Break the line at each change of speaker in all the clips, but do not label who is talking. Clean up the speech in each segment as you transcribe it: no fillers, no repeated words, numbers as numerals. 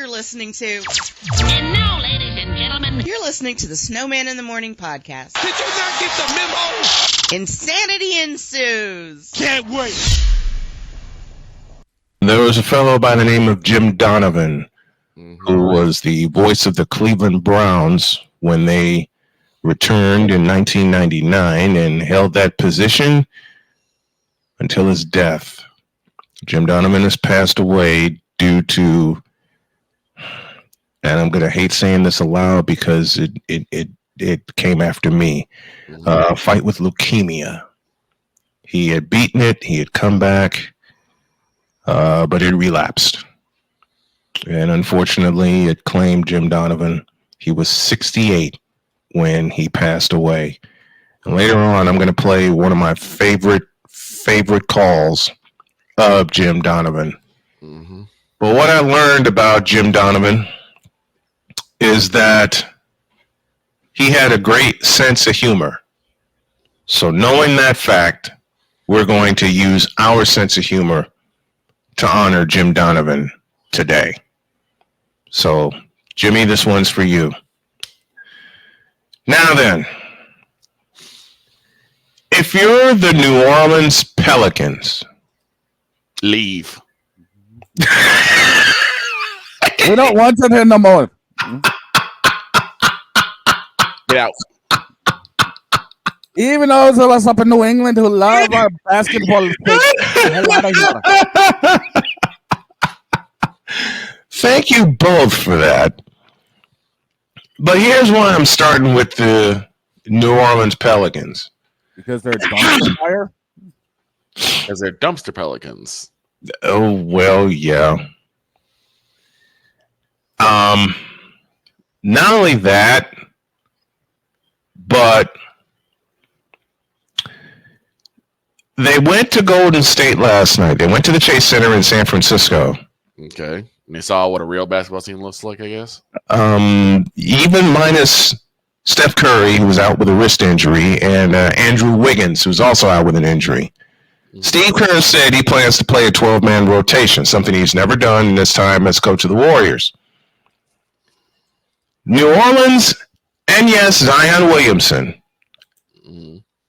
you're listening to.
And now, ladies and gentlemen,
you're listening to the Snowman in the Morning podcast.
Did you not get the memo?
Insanity ensues.
Can't wait.
There was a fellow by the name of Jim Donovan, who was the voice of the Cleveland Browns when they returned in 1999 and held that position until his death. Jim Donovan has passed away due to, and I'm going to hate saying this aloud because it came after me, a fight with leukemia. He had beaten it, he had come back, but it relapsed. And unfortunately, it claimed Jim Donovan. He was 68 when he passed away. And later on, I'm going to play one of my favorite calls of Jim Donovan. But what I learned about Jim Donovan is that he had a great sense of humor. So knowing that fact, we're going to use our sense of humor to honor Jim Donovan today. So, Jimmy, this one's for you. Now then, if you're the New Orleans Pelicans,
Leave.
We don't want it here no more.
Get out.
Even those of us up in New England who love our basketball, take the hell out of here.
thank you both for that. But here's why I'm starting with the New Orleans Pelicans.
Because they're dumpster fire?
Because they're dumpster pelicans.
Oh, well, yeah. Not only that, but they went to Golden State last night. They went to the Chase Center in San Francisco.
Okay. And they saw what a real basketball team looks like, I guess.
Even minus Steph Curry, who was out with a wrist injury, and Andrew Wiggins, who's also out with an injury. Steve Kerr said he plans to play a 12-man rotation, something he's never done in his time as coach of the Warriors. New Orleans, and yes, Zion Williamson,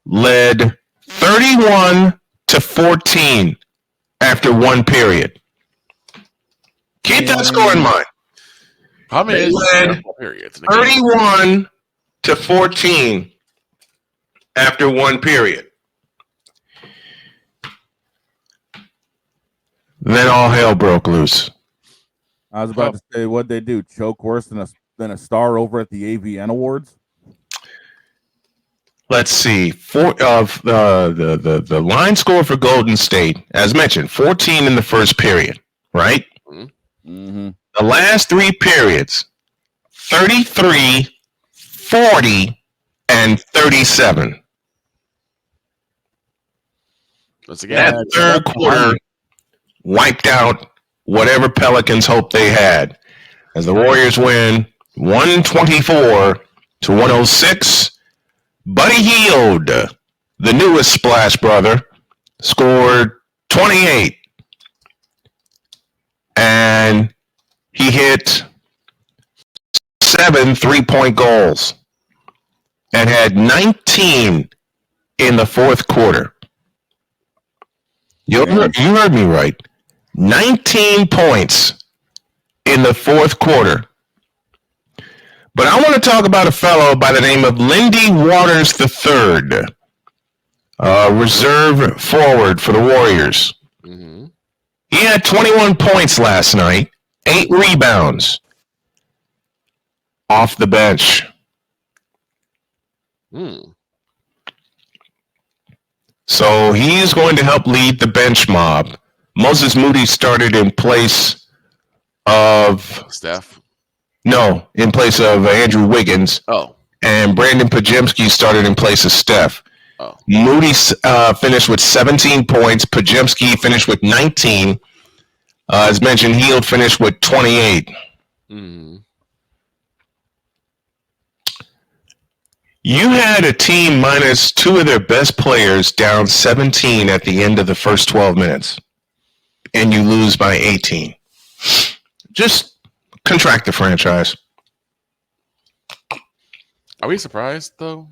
led 31-14 after one period. Keep that score in mind.
How many
led
periods?
31-14 after one period. Then all hell broke loose.
I was about to say, what'd they do? Choke worse than a star over at the AVN Awards?
Let's see. The line score for Golden State, as mentioned, 14 in the first period, right?
Mm-hmm.
The last three periods, 33, 40, and 37.
Once again,
That third quarter wiped out whatever Pelicans hoped they had, as the Warriors win 124-106. Buddy Hield, the newest Splash brother, scored 28, and he hit 7 3-point goals and had 19 in the fourth quarter. You heard me right. 19 points in the fourth quarter. But I want to talk about a fellow by the name of Lindy Waters III, reserve forward for the Warriors.
Mm-hmm.
He had 21 points last night, 8 rebounds off the bench. So he's going to help lead the bench mob. Moses Moody started in place of
Steph.
No, in place of Andrew Wiggins.
Oh.
And Brandon Pajemski started in place of Steph.
Oh.
Moody finished with 17 points. Pajemski finished with 19. As mentioned, Hield finished with 28.
Mm-hmm.
You had a team minus 2 of their best players down 17 at the end of the first 12 minutes, and you lose by 18. Just contract the franchise.
Are we surprised though?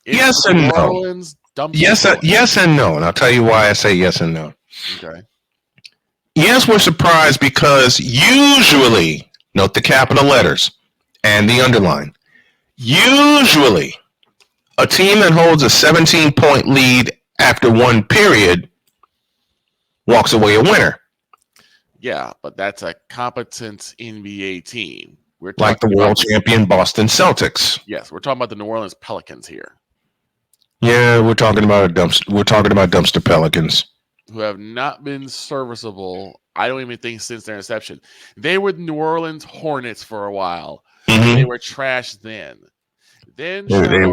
Yes and
New
no.
Orleans
Yes and no. And I'll tell you why I say yes and no.
Okay.
Yes, we're surprised because usually, note the capital letters and the underline, usually a team that holds a 17-point lead after one period walks away a winner.
Yeah, but that's a competent NBA team. We're
like the world champion Boston Celtics.
Yes, we're talking about the New Orleans Pelicans here.
Yeah, we're talking about dumpster Pelicans
who have not been serviceable. I don't even think since their inception. They were the New Orleans Hornets for a while.
Mm-hmm.
They were trash then. Then
they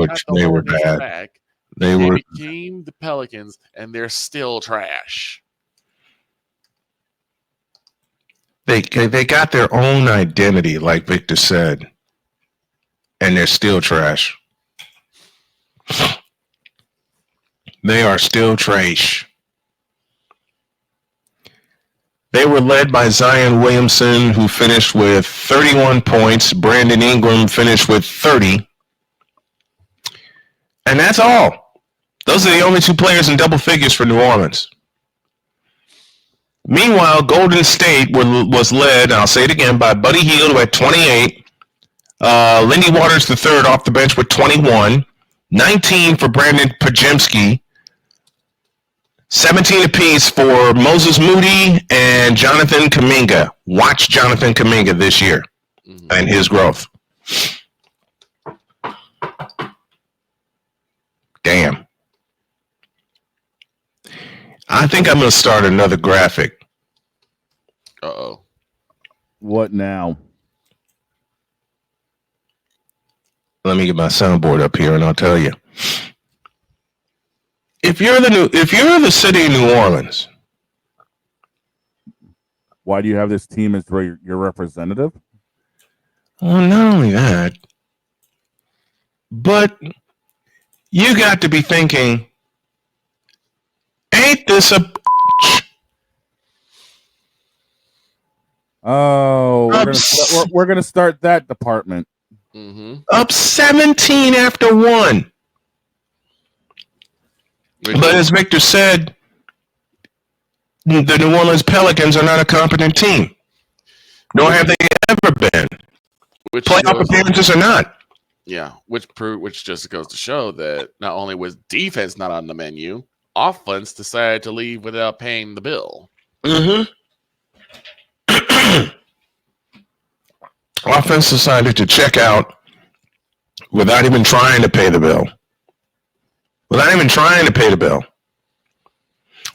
were bad.
Back.
They
became the Pelicans, and they're still trash.
They got their own identity, like Victor said, and they're still trash. They are still trash. They were led by Zion Williamson, who finished with 31 points. Brandon Ingram finished with 30. And that's all. Those are the only two players in double figures for New Orleans. Meanwhile, Golden State was led, I'll say it again, by Buddy Hield, who had 28. Lindy Waters III off the bench with 21. 19 for Brandon Pajemski. 17 apiece for Moses Moody and Jonathan Kuminga. Watch Jonathan Kuminga this year and his growth. Damn. I think I'm going to start another graphic.
Uh-oh.
What now?
Let me get my soundboard up here and I'll tell you. If you're the city of New Orleans,
why do you have this team as your representative?
Well, not only that, but you got to be thinking, ain't this a
Oh, we're gonna start that department.
Up 17 after one. But as Victor said, the New Orleans Pelicans are not a competent team. Nor have they ever been. Playoff appearances or not.
Yeah, which just goes to show that not only was defense not on the menu, offense decided to leave without paying the bill.
Offense decided to check out without even trying to pay the bill.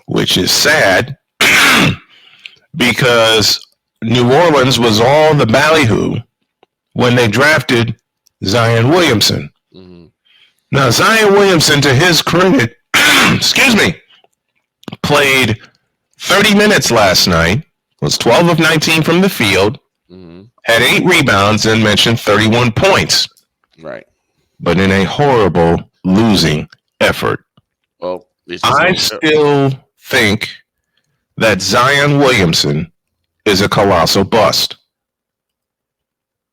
Which is sad because New Orleans was all the ballyhoo when they drafted Zion Williamson. Now, Zion Williamson, to his credit, played 30 minutes last night, was 12 of 19 from the field, had 8 rebounds, and mentioned 31 points.
Right.
But in a horrible losing effort.
Well,
I still think that Zion Williamson is a colossal bust.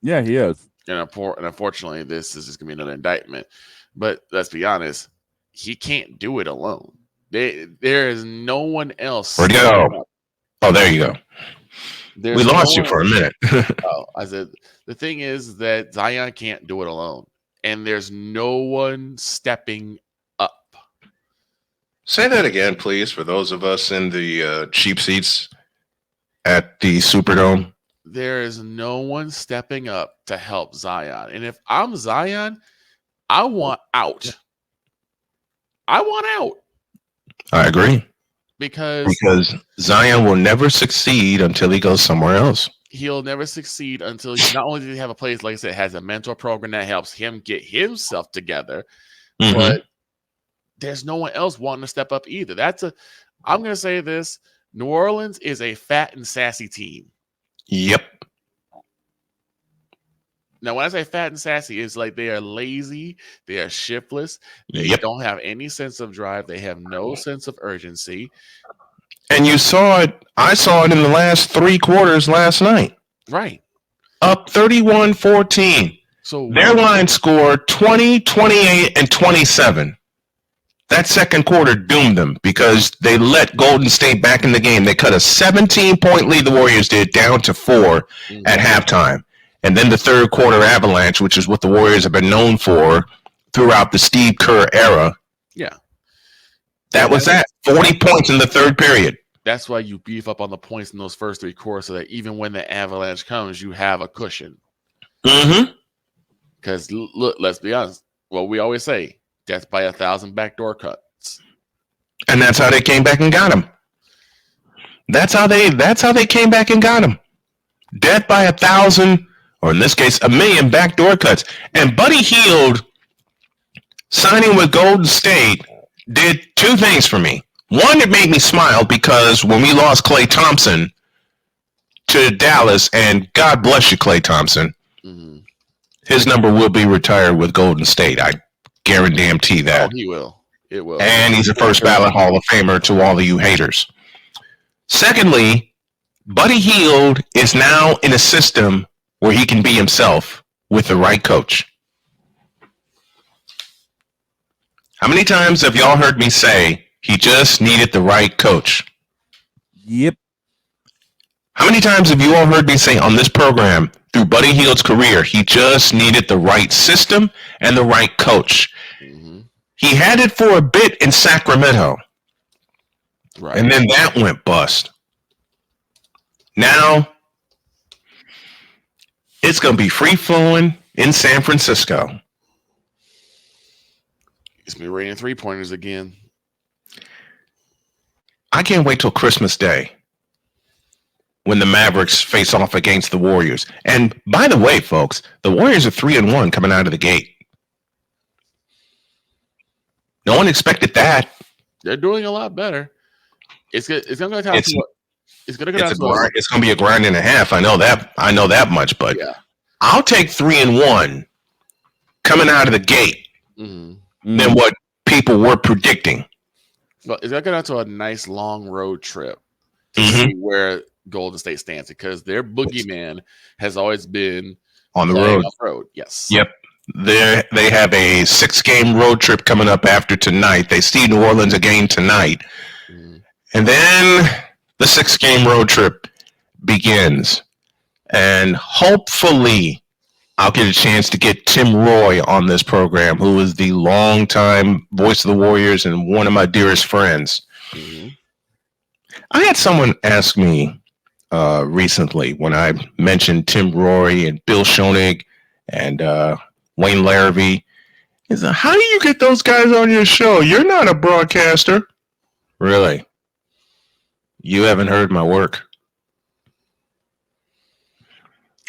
Yeah, he is.
And unfortunately, this is just going to be another indictment. But let's be honest, he can't do it alone. There is no one else.
Where'd you go? Oh, there you go. We lost you for a minute.
I said, the thing is that Zion can't do it alone. And there's no one stepping up.
Say that again, please, for those of us in the cheap seats at the Superdome.
There is no one stepping up to help Zion. And if I'm Zion, I want out. I
agree.
Because
Zion will never succeed until he goes somewhere else.
He'll never succeed until not only does he have a place, like I said, has a mentor program that helps him get himself together, but there's no one else wanting to step up either. I'm going to say this. New Orleans is a fat and sassy team.
Yep.
Now, when I say fat and sassy, it's like they are lazy. They are shiftless. They don't have any sense of drive. They have no sense of urgency.
And you saw it. I saw it in the last 3 quarters last night.
Right.
Up 31-14.
So
their line scored 20, 28, and 27. That second quarter doomed them because they let Golden State back in the game. They cut a 17-point lead, the Warriors did, down to 4 at halftime. And then the third quarter avalanche, which is what the Warriors have been known for throughout the Steve Kerr era.
Yeah.
That was that. 40 points in the third period.
That's why you beef up on the points in those first 3 quarters so that even when the avalanche comes, you have a cushion.
Mm-hmm.
Because, look, let's be honest. What we always say, death by 1,000 backdoor cuts.
And that's how they came back and got him. That's how they came back and got him. Death by 1,000, or in this case, 1,000,000 backdoor cuts. And Buddy Hield signing with Golden State did 2 things for me. One, it made me smile because when we lost Klay Thompson to Dallas, and God bless you, Klay Thompson, his number will be retired with Golden State. I guarantee that.
Oh, he will. It will.
And he's a first ballot Hall of Famer to all of you haters. Secondly, Buddy Hield is now in a system where he can be himself with the right coach. How many times have y'all heard me say he just needed the right coach?
Yep.
How many times have you all heard me say on this program through Buddy Hield's career, he just needed the right system and the right coach? He had it for a bit in Sacramento. Right. And then that went bust. Now, it's going to be free-flowing in San Francisco.
It's me raining 3-pointers again.
I can't wait till Christmas Day when the Mavericks face off against the Warriors. And by the way, folks, the Warriors are 3-1 coming out of the gate. No one expected that.
They're doing a lot better. It's going to go down to it's going
to be a grind and a half. I know that much, but yeah. I'll take 3-1 coming out of the gate than what people were predicting.
Well, it's going to go down to a nice long road trip to see where Golden State stands, because their boogeyman has always been
on the road.
Yes.
Yep. They have a 6-game road trip coming up after tonight. They see New Orleans again tonight. And then the 6-game road trip begins. And hopefully I'll get a chance to get Tim Roy on this program, who is the longtime voice of the Warriors and one of my dearest friends. I had someone ask me recently when I mentioned Tim Roy and Bill Schoenig and Wayne Larrabee. He said, how do you get those guys on your show? You're not a broadcaster. Really? You haven't heard my work.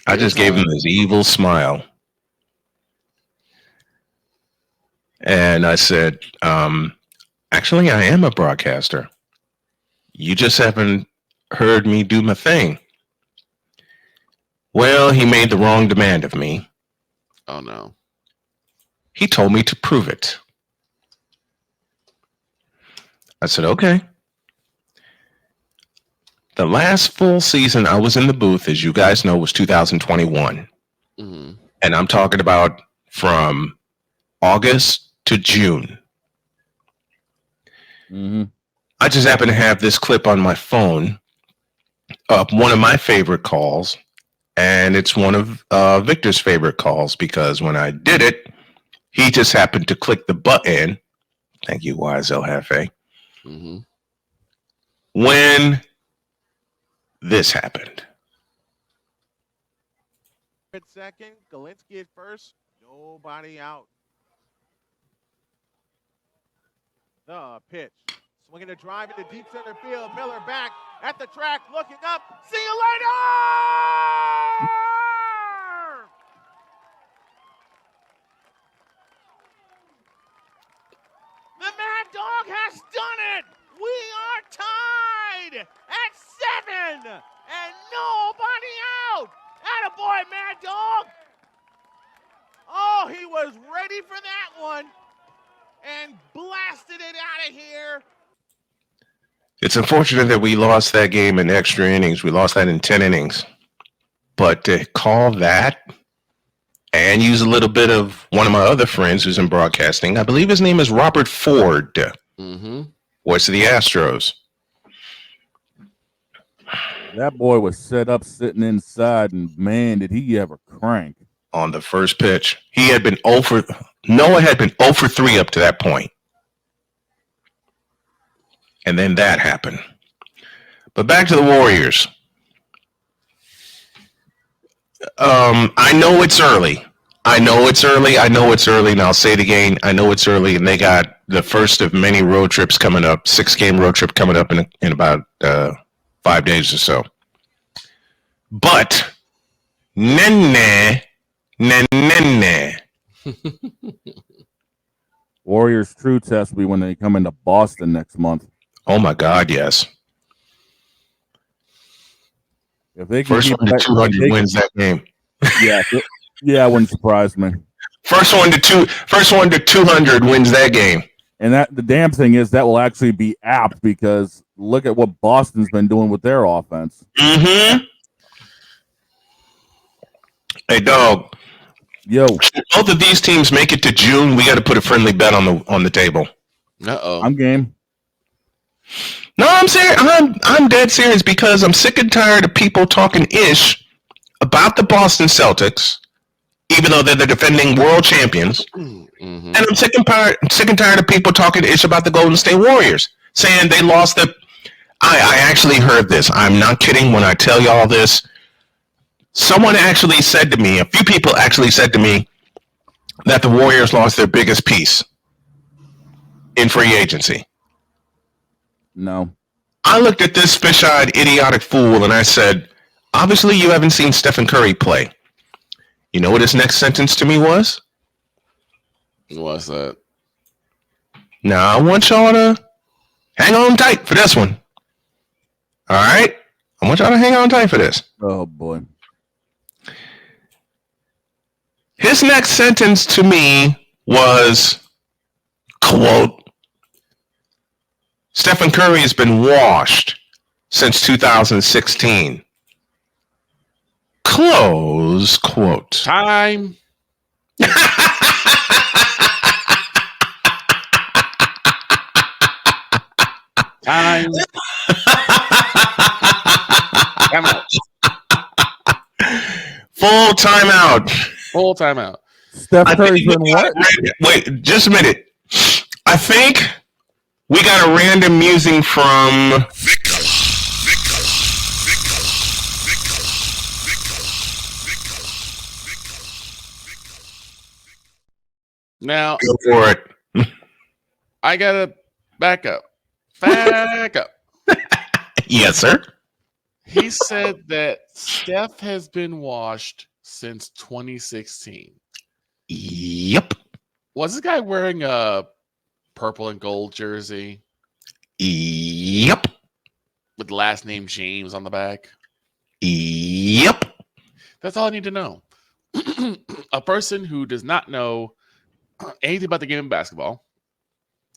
I just gave him this evil smile. And I said, actually, I am a broadcaster. You just haven't heard me do my thing. Well, he made the wrong demand of me.
Oh, no.
He told me to prove it. I said, okay. The last full season I was in the booth, as you guys know, was 2021. And I'm talking about from August to June. I just happen to have this clip on my phone of one of my favorite calls, and it's one of Victor's favorite calls, because when I did it, he just happened to click the button. Thank you, YSL Hefe. When this happened.
Second, Galinsky at first, nobody out. The pitch. Swinging a drive into deep center field. Miller back at the track, looking up. See you later! The Mad Dog has done it! We are tied at 7 and nobody out! Attaboy, Mad Dog! Oh, he was ready for that one and blasted it out of here.
It's unfortunate that we lost that game in extra innings. We lost that in 10 innings. But to call that and use a little bit of one of my other friends who's in broadcasting, I believe his name is Robert Ford, voice of the Astros.
That boy was set up sitting inside, and man, did he ever crank.
On the first pitch. He had been Noah had been 0 for 3 up to that point. And then that happened. But back to the Warriors. I know it's early. And I'll say it again. I know it's early, and they got the first of many road trips coming up, 6-game road trip coming up in about 5 days or so. But, nene.
Warriors' true test will be when they come into Boston next month.
Oh my God, yes.
If they can
First one to 200 wins that game.
Yeah, it wouldn't surprise me.
First one to 200 wins that game.
And that the damn thing is that will actually be apt because look at what Boston's been doing with their offense.
Mm-hmm. Hey, dog.
Yo,
if both of these teams make it to June, we got to put a friendly bet on the table.
I'm game.
No, I'm serious. I'm dead serious because I'm sick and tired of people talking ish about the Boston Celtics, even though they're the defending world champions. And I'm sick and tired of people talking ish about the Golden State Warriors, saying they lost the. I actually heard this. I'm not kidding when I tell y'all this. Someone actually said to me, a few people actually said to me that the Warriors lost their biggest piece in free agency.
No.
I looked at this fish-eyed, idiotic fool, and I said, obviously you haven't seen Stephen Curry play. You know what his next sentence to me was?
What's that?
Now, I want y'all to hang on tight for this one. All right? I want y'all to hang on tight for this.
Oh, boy.
His next sentence to me was, quote, Stephen Curry has been washed since 2016. Close quote.
Time. Time. Time out.
Full timeout.
Full timeout.
Steph Curry's been what?
Wait, just a minute. I think we got a random musing from
Now,
go for it.
I gotta back up. Back up.
Yes, sir.
He said that Steph has been washed since 2016.
Yep.
Was this guy wearing a purple and gold jersey?
Yep.
With the last name James on the back?
Yep.
That's all I need to know. A person who does not know anything about the game of basketball,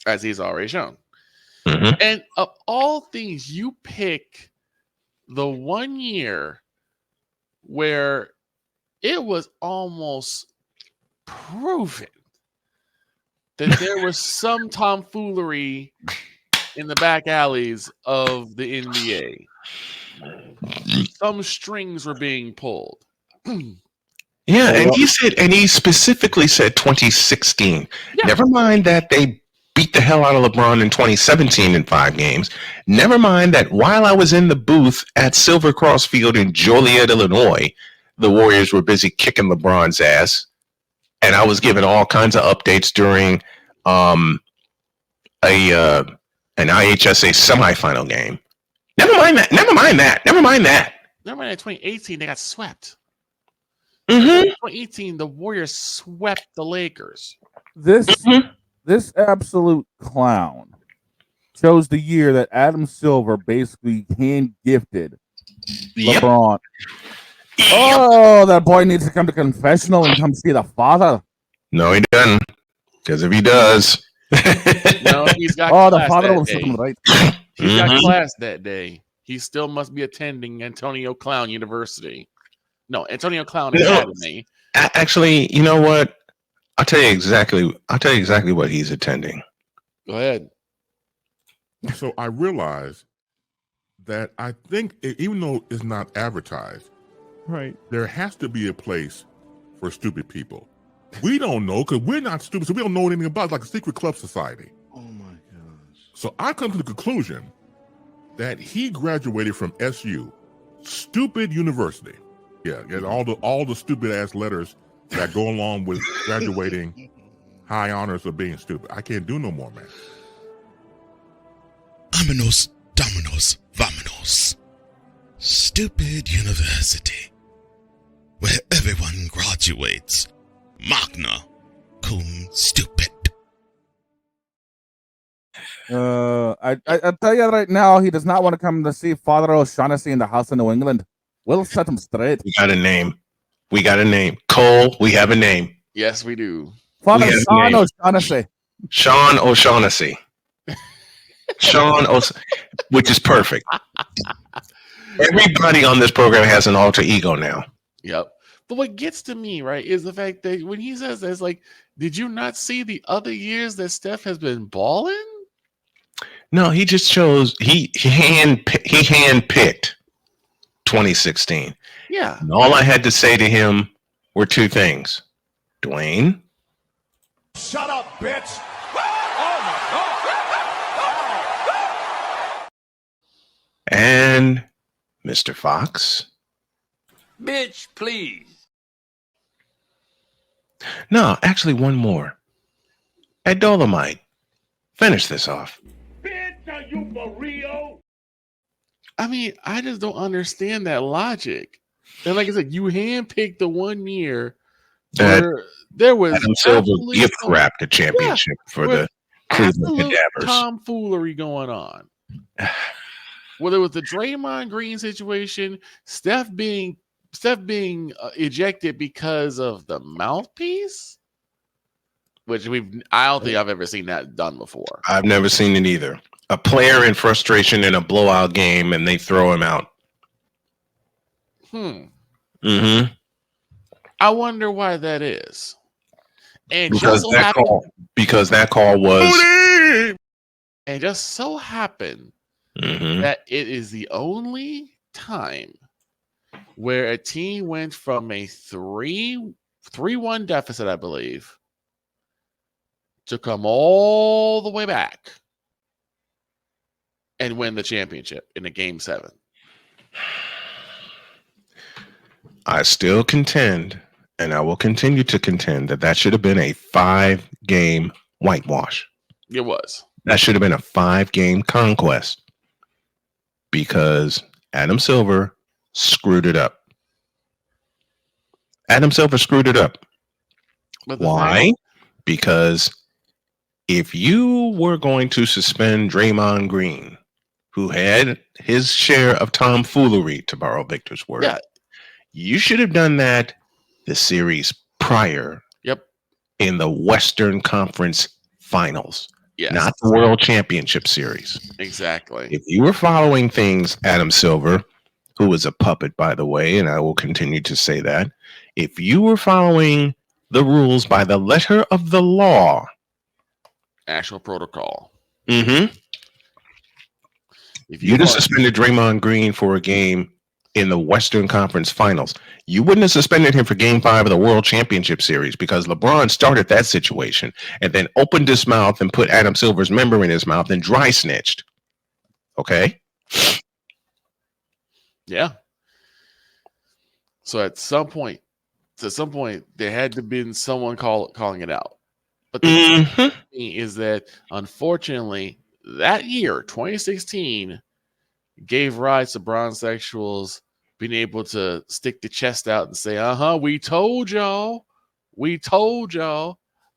as he's already shown.
Mm-hmm.
And of all things, you pick the 1 year where it was almost proven that there was some tomfoolery in the back alleys of the NBA. Some strings were being pulled.
Yeah, and he specifically said 2016. Yeah. Never mind that they beat the hell out of LeBron in 2017 in 5 games. Never mind that while I was in the booth at Silver Cross Field in Joliet, Illinois, the Warriors were busy kicking LeBron's ass. And I was given all kinds of updates during an IHSA semifinal game. Never mind that.
2018, they got swept.
Mm-hmm.
2018, the Warriors swept the Lakers.
This absolute clown chose the year that Adam Silver basically hand-gifted LeBron. Yep. Oh, that boy needs to come to confessional and come see the father.
No, he doesn't. Because if he does...
No, he's got
the father will set him right.
He's got class that day. He still must be attending Antonio Clown University. No, Antonio Clown Academy.
Actually, you know what? I'll tell you exactly what he's attending.
Go ahead.
So I realized that I think even though it's not advertised,
Right.
there has to be a place for stupid people. We don't know because we're not stupid, so we don't know anything about it. It's like a secret club society.
Oh my gosh.
So I come to the conclusion that he graduated from SU, stupid university. Yeah, and all the stupid ass letters that go along with graduating high honors of being stupid. I can't do no more, man.
Vámonos, dominos, vámonos. Stupid university, where everyone graduates. Magna cum stupid.
I tell you right now, he does not want to come to see Father O'Shaughnessy in the house in New England. We'll set him straight.
We got a name. Cole, we have a name.
Yes, we do.
Father
have a
Sean
name.
O'Shaughnessy.
Sean O'Shaughnessy. Which is perfect. Everybody on this program has an alter ego now.
Yep. But what gets to me, right, is the fact that when he says that, it's like, did you not see the other years that Steph has been balling?
No, he just chose he handpicked 2016.
Yeah.
And all I had to say to him were two things. Dwayne.
Shut up, bitch.
And Mr. Fox.
Bitch, please.
No, actually one more. At Dolomite. Finish this off.
Bitch, are you for real?
I mean, I just don't understand that logic. And like I said, you handpicked the 1 year
That
where there was
Adam Silver
absolutely
gift wrapped the championship for the Cleveland
absolute
Cadavers.
tomfoolery going on. Whether it was the Draymond Green situation, Steph being ejected because of the mouthpiece, which I don't think I've ever seen that done before.
I've never seen it either. A player in frustration in a blowout game and they throw him out. Mm-hmm.
I wonder why that is. And
Because
just so
that call was
and just so happened
Mhm.
that it is the only time where a team went from a 3-1 deficit, I believe, to come all the way back and win the championship in a game 7.
I still contend, and I will continue to contend, that should have been a 5-game whitewash.
It was.
That should have been a 5-game conquest because Adam Silver screwed it up. Adam Silver screwed it up.
But
Why? Because if you were going to suspend Draymond Green, who had his share of tomfoolery, to borrow Victor's word,
Yeah.
you should have done that the series prior.
Yep.
In the Western Conference Finals.
Yes.
Not the World Championship Series.
Exactly.
If you were following things, Adam Silver, who was a puppet, by the way, and I will continue to say that, if you were following the rules by the letter of the law,
Actual protocol.
if you'd have suspended Draymond Green for a game in the Western Conference Finals, you wouldn't have suspended him for Game 5 of the World Championship Series because LeBron started that situation and then opened his mouth and put Adam Silver's member in his mouth and dry snitched. Okay?
Yeah. So at some point, there had to been someone calling it out. But the thing is that, unfortunately, that year, 2016, gave rise to Bronsexuals being able to stick the chest out and say, we told y'all.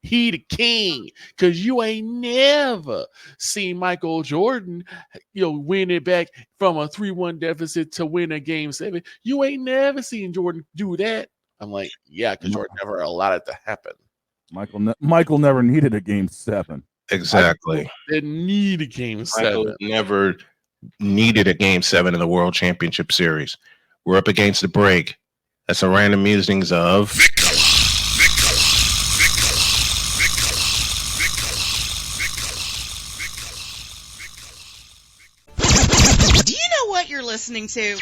He the king. Because you ain't never seen Michael Jordan, win it back from a 3-1 deficit to win a game 7. You ain't never seen Jordan do that. I'm like, yeah, because Jordan never allowed it to happen.
Michael never needed a game 7.
Exactly.
Didn't need a game
Michael
7.
never needed a game 7 in the World Championship Series. We're up against the break. That's a random musings of
Do you know what you're listening to?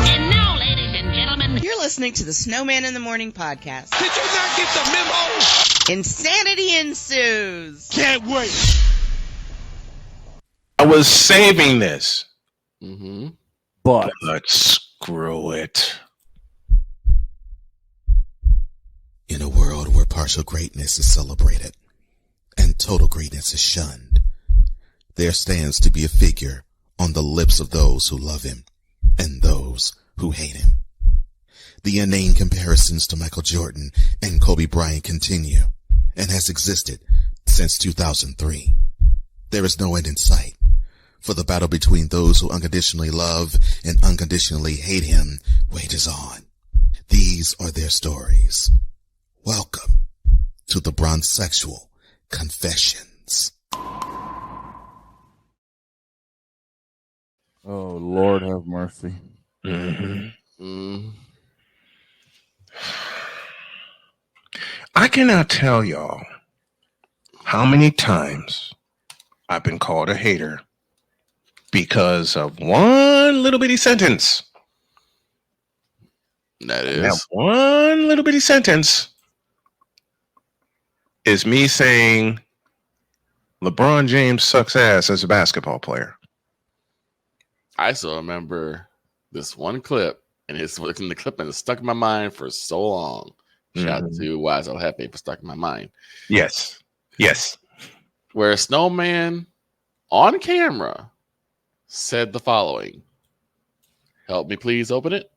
And now, ladies and gentlemen,
You're listening to the Snowman in the Morning podcast.
Did you not get the memo?
Insanity ensues.
Can't wait.
I was saving this,
Mm-hmm.
But
but screw it.
In a world where partial greatness is celebrated and total greatness is shunned, there stands to be a figure on the lips of those who love him and those who hate him. The inane comparisons to Michael Jordan and Kobe Bryant continue and has existed since 2003. There is no end in sight, for the battle between those who unconditionally love and unconditionally hate him wages on. These are their stories. Welcome to the Bronsexual Confessions.
oh Lord have mercy.
Mm-hmm.
Mm.
I cannot tell y'all how many times I've been called a hater because of one little bitty sentence.
That
And that
is.
one little bitty sentence is me saying LeBron James sucks ass as a basketball player.
I still remember this one clip, and it's in the clip, and it's stuck in my mind for so long. Shout out to Why So Happy for stuck in my mind.
Yes. Yes.
Where Snowman on camera said the following. Help me please open it.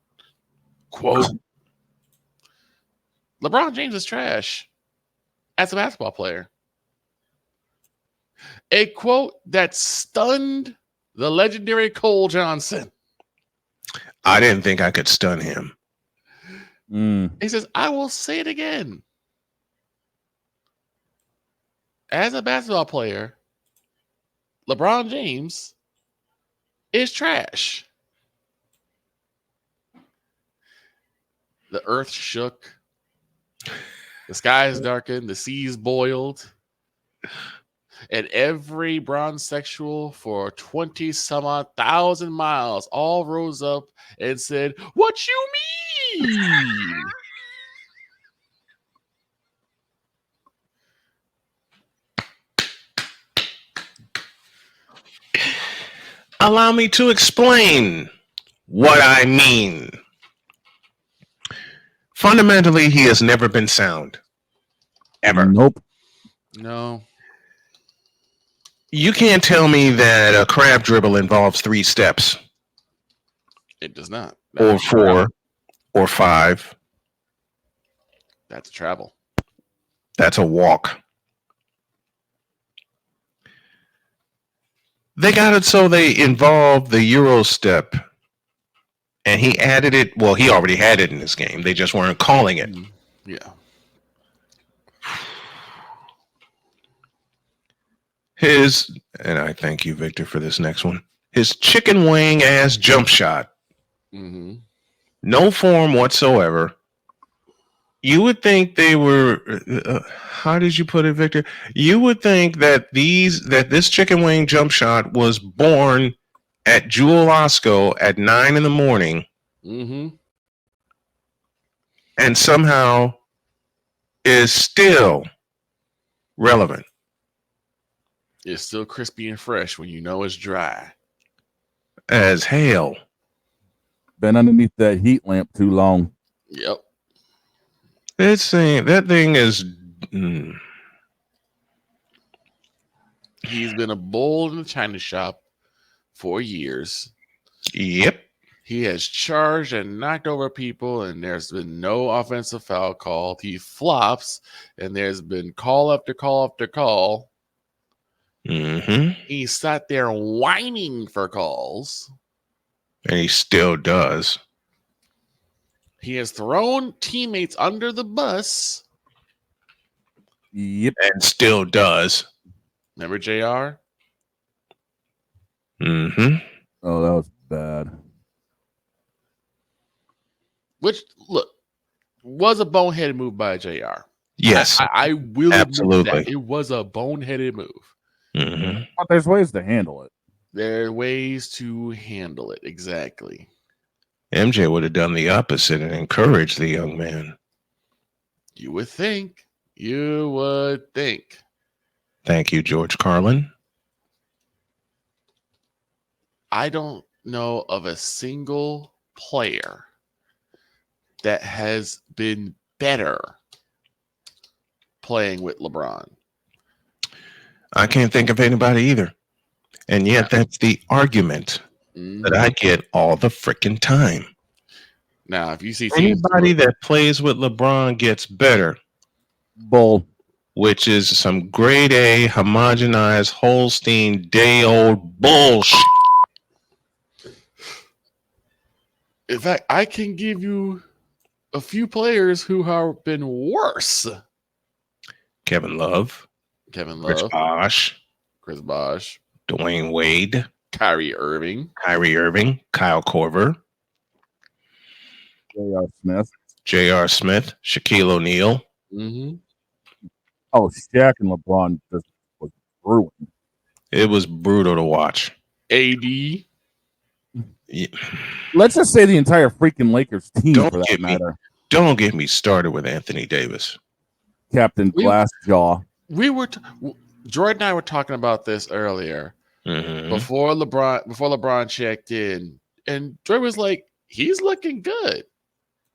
Quote, LeBron James is trash as a basketball player. A quote that stunned the legendary Cole Johnson.
I didn't think I could stun him.
He says, I will say it again. As a basketball player, LeBron James is trash. The earth shook. The skies darkened. The seas boiled. And every Bronsexual for 20 some odd thousand miles all rose up and said, what you mean?
Allow me to explain what I mean. Fundamentally, he has never been sound. Ever.
Nope.
No.
You can't tell me that a crab dribble involves 3 steps,
It does not.
or 4, or 5.
That's travel.
That's a walk. They got it so they involved the Euro step, and he added it. Well, he already had it in this game. They just weren't calling it.
Yeah.
And I thank you, Victor, for this next one. His chicken wing ass jump shot.
Mm-hmm.
No form whatsoever. You would think they were. How did you put it, Victor? You would think that this chicken wing jump shot was born at Jewel Osco at 9 in the morning, and somehow is still relevant.
It's still crispy and fresh when you know it's dry.
As hell.
Been underneath that heat lamp too long.
Yep.
That thing is.
He's been a bull in the china shop for years.
Yep.
He has charged and knocked over people, and there's been no offensive foul called. He flops, and there's been call after call after call.
Mm-hmm.
He sat there whining for calls.
And he still does.
He has thrown teammates under the bus.
Yep.
And still does.
Remember JR?
Mm-hmm.
Oh, that was bad.
Which, look, was a boneheaded move by JR.
Yes,
I will admit
absolutely.
that. It was a boneheaded move.
Mm-hmm.
But there's ways to handle it.
There are ways to handle it. Exactly.
MJ would have done the opposite and encouraged the young man.
You would think. You would think.
Thank you, George Carlin.
I don't know of a single player that has been better playing with LeBron.
I can't think of anybody either. And yet that's the argument that I get all the freaking time.
Now, if you see
anybody that plays with LeBron gets better.
Bull.
Which is some grade A, homogenized, Holstein, day-old bullshit.
In fact, I can give you a few players who have been worse.
Kevin Love. Chris Bosh. Dwayne Wade.
Kyrie Irving.
Kyle Korver. J.R. Smith. Shaquille O'Neal.
Mm-hmm.
Oh, Shaq and LeBron just was ruined.
It was brutal to watch.
AD.
Yeah.
Let's just say the entire freaking Lakers team for that matter.
Don't get me started with Anthony Davis.
Captain Glassjaw.
Jordan and I were talking about this earlier.
Mm-hmm.
Before LeBron checked in, and Dre was like, he's looking good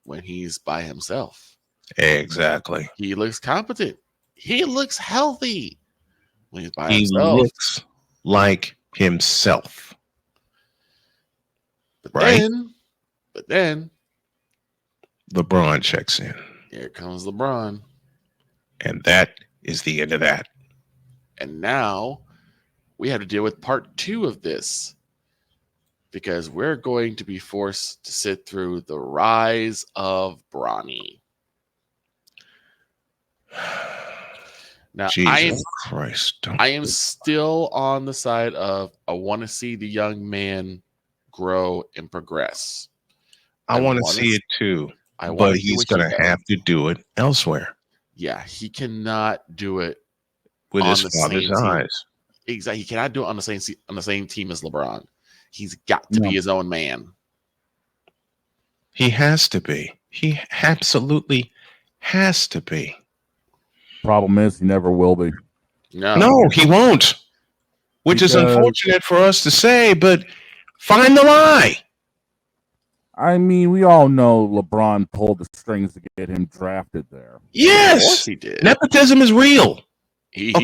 when he's by himself.
Exactly.
He looks competent. He looks healthy when he's by himself.
He looks like himself.
But then
LeBron checks in.
Here comes LeBron.
And that is the end of that.
And now we have to deal with part 2 of this, because we're going to be forced to sit through the rise of Bronny. Now,
Jesus Christ.
I am still on the side of I want to see the young man grow and progress.
I want to see it too. But he's going to have to do it elsewhere.
Yeah, he cannot do it
with his father's eyes.
Exactly, he cannot do it on the same team as LeBron. He's got to be his own man.
He has to be. He absolutely has to be.
Problem is, he never will be.
No, he won't. Which is unfortunate for us to say, but find the lie.
I mean, we all know LeBron pulled the strings to get him drafted there.
Yes,
of course he did.
Nepotism is real. Okay,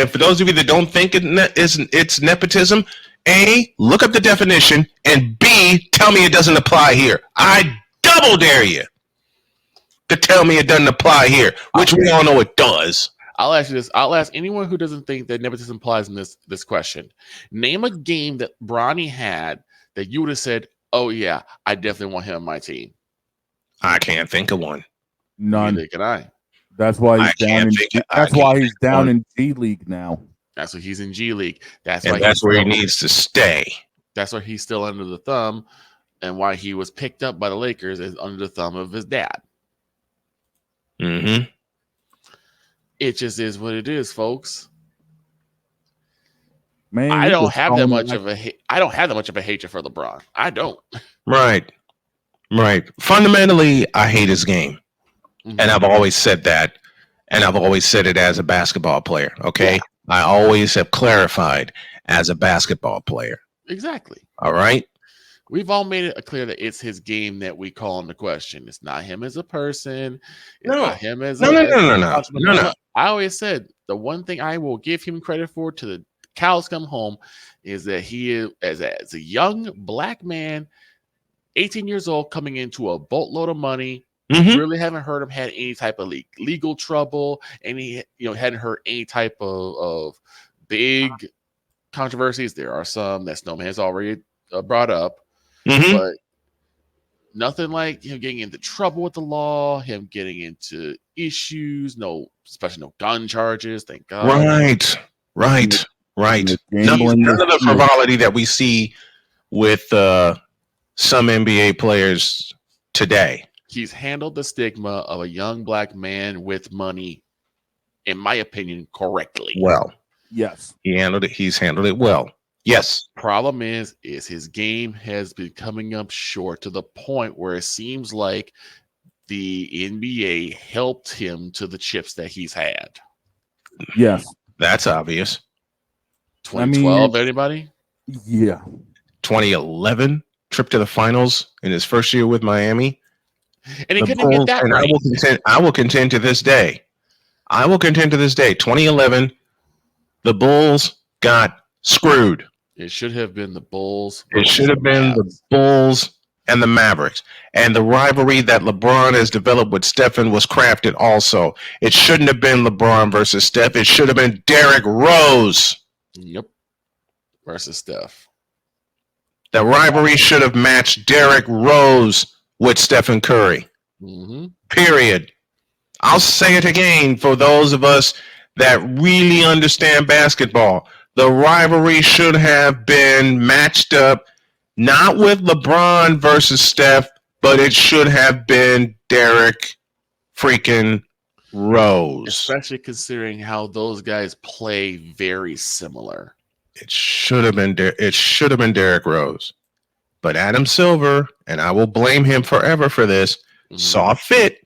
for those of you that don't think it's nepotism, A, look up the definition, and B, tell me it doesn't apply here. I double dare you to tell me it doesn't apply here, which we all know it does.
I'll ask you this. I'll ask anyone who doesn't think that nepotism applies in this question. Name a game that Bronny had that you would have said, oh, yeah, I definitely want him on my team.
I can't think of one.
None.
Neither can I.
That's why he's down in G League now.
That's why he's in G League. That's
where he needs to stay.
That's why he's still under the thumb, and why he was picked up by the Lakers is under the thumb of his dad.
Mm-hmm.
It just is what it is, folks.
Man,
I don't have that much of a hatred for LeBron. I don't.
Right. Fundamentally, I hate his game. Mm-hmm. And I've always said that. And I've always said it as a basketball player. Okay. Yeah. I always have clarified as a basketball player.
Exactly.
All right.
We've all made it clear that it's his game that we call into question. It's not him as a person. It's not him as
no.
I always said the one thing I will give him credit for to the cows come home is that he is as a young black man, 18 years old, coming into a boatload of money. Mm-hmm. Really haven't heard him had any type of legal trouble. Hadn't heard any type of big controversies. There are some that Snowman has already brought up. Mm-hmm. But Nothing like him getting into trouble with the law, him getting into issues, especially no gun charges. Thank God.
Right. None of
Gambling
the frivolity that we see with some NBA players today.
He's handled the stigma of a young black man with money, in my opinion, correctly.
Well,
yes,
he's handled it well. Yes.
Problem is his game has been coming up short to the point where it seems like the NBA helped him to the chips that he's had.
Yes,
that's obvious.
2012, anybody?
Yeah.
2011 trip to the finals in his first year with Miami.
And he couldn't get that right.
I will contend to this day. 2011, the Bulls got screwed.
It should have been the Bulls.
It should have been the Bulls and the Mavericks. And the rivalry that LeBron has developed with Stephen was crafted also. It shouldn't have been LeBron versus Steph. It should have been Derrick Rose.
Yep. Versus Steph.
The rivalry should have matched Derrick Rose with Stephen Curry.
Mm-hmm.
Period. I'll say it again for those of us that really understand basketball. The rivalry should have been matched up not with LeBron versus Steph, but it should have been Derrick freaking Rose.
Especially considering how those guys play very similar.
It should have been Derrick Rose. But Adam Silver, and I will blame him forever for this, saw fit,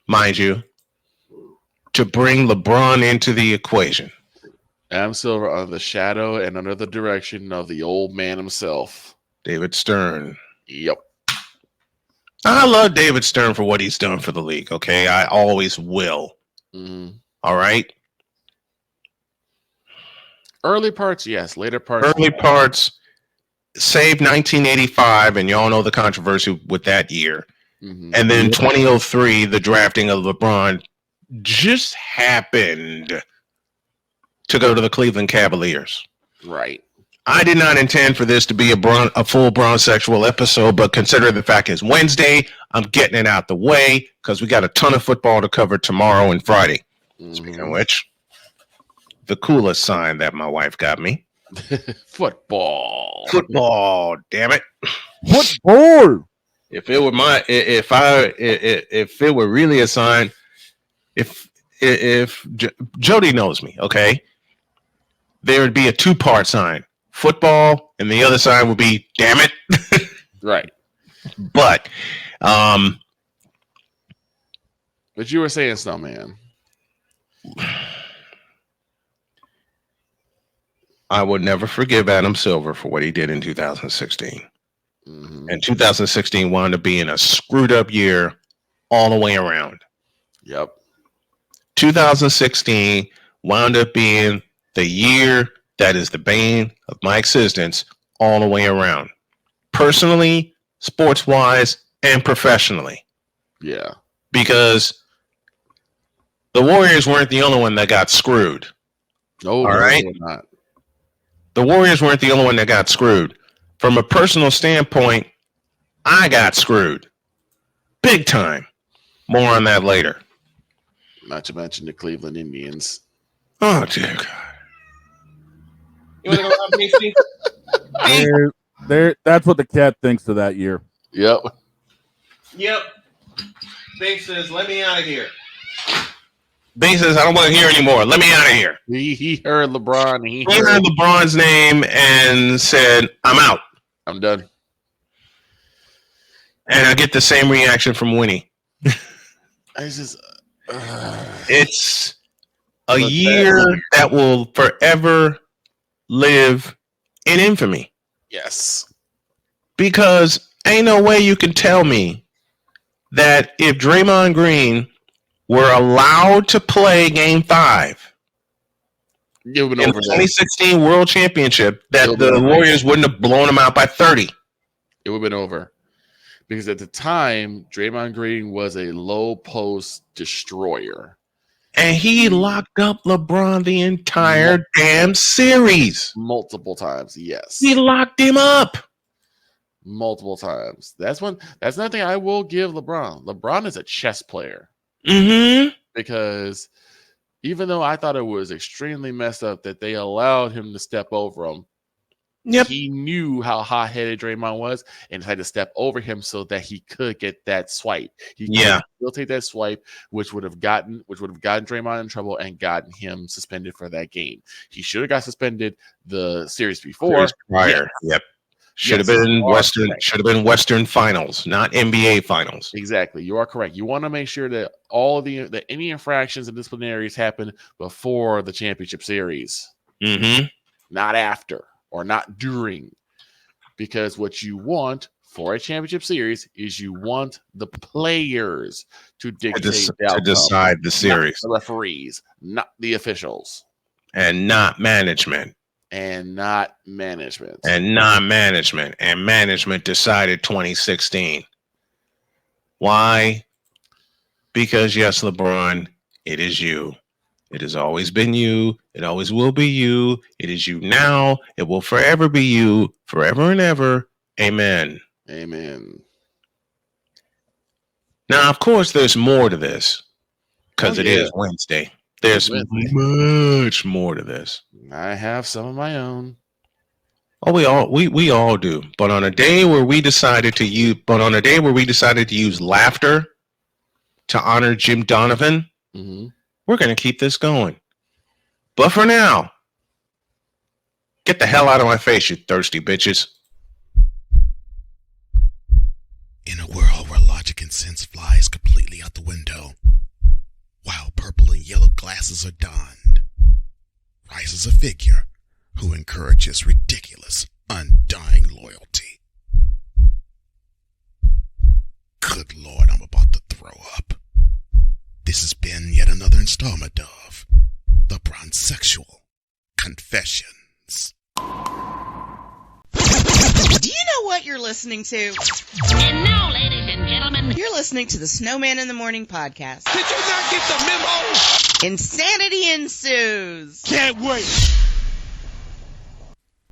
mind you, to bring LeBron into the equation.
Adam Silver under the shadow and under the direction of the old man himself,
David Stern.
Yep. Mm-hmm.
I love David Stern for what he's done for the league, okay? I always will.
Mm-hmm.
All right?
Early parts, yes. Later parts.
Early parts, save 1985, and y'all know the controversy with that year.
Mm-hmm.
And then 2003, the drafting of LeBron just happened to go to the Cleveland Cavaliers.
Right.
I did not intend for this to be a full Bronsexual episode, but consider the fact it's Wednesday, I'm getting it out the way because we got a ton of football to cover tomorrow and Friday. Mm-hmm. Speaking of which, the coolest sign that my wife got me.
Football,
damn it.
Football.
If it were if it were really a sign, if Jody knows me, okay, there would be a 2-part sign, football, and the other sign would be damn it.
Right.
But
you were saying, Snowman.
I would never forgive Adam Silver for what he did in 2016.
Mm-hmm.
And 2016 wound up being a screwed up year all the way around.
Yep.
2016 wound up being the year that is the bane of my existence all the way around. Personally, sports-wise, and professionally.
Yeah.
Because the Warriors weren't the only one that got screwed.
No,
all right?
Not.
The Warriors weren't the only one that got screwed. From a personal standpoint, I got screwed. Big time. More on that later.
Not to mention the Cleveland Indians.
Oh, dear God. You want to go
there, that's what the cat thinks of that year.
Yep.
Bing says, let me out of here. Bing says, I don't want to hear anymore. Let me out of here.
He heard LeBron. He
heard LeBron's name and said, I'm out.
I'm done.
And I get the same reaction from Winnie.
It's
a year that will forever live in infamy.
Yes.
Because ain't no way you can tell me that if Draymond Green were allowed to play Game 5 in the 2016 World Championship, that the Warriors wouldn't have blown him out by 30.
It would have been over. Because at the time, Draymond Green was a low post destroyer.
And he locked up LeBron the entire damn series.
Multiple times, yes.
He locked him up.
multiple times. That's another thing I will give LeBron. LeBron is a chess player. Because even though I thought it was extremely messed up that they allowed him to step over him, he knew how hot-headed Draymond was and had to step over him so that he could get that swipe. He could still take that swipe, which would have gotten Draymond in trouble and gotten him suspended for that game. He should have got suspended the series before.
Prior. Should have been Western Finals, not NBA Finals.
Exactly. You are correct. You want to make sure that that any infractions and disciplinaries happen before the championship series. Not after or not during. Because what you want for a championship series is you want the players to dictate
to decide the series.
Not the referees, not the officials.
And not management.
And not management.
And management decided 2016. Why? Because yes, LeBron, it is you. It has always been you. It always will be you. It is you now. It will forever be you, forever and ever. Amen.
Amen.
Now, of course, there's more to this because it is Wednesday. There's much more to this.
I have some of my own.
Oh, we all do. But on a day where we decided to use laughter to honor Jim Donovan, we're going to keep this going. But for now, get the hell out of my face, you thirsty bitches.
In a world where logic and sense flies completely out the window, while purple and yellow glasses are donned, rises a figure who encourages ridiculous, undying loyalty. Good Lord, I'm about to throw up. This has been yet another installment of the Bronsexual Confessions.
Do you know what you're listening to?
And now, ladies and gentlemen,
You're listening to the Snowman in the Morning podcast.
Did you not get the memo?
Insanity ensues.
Can't wait.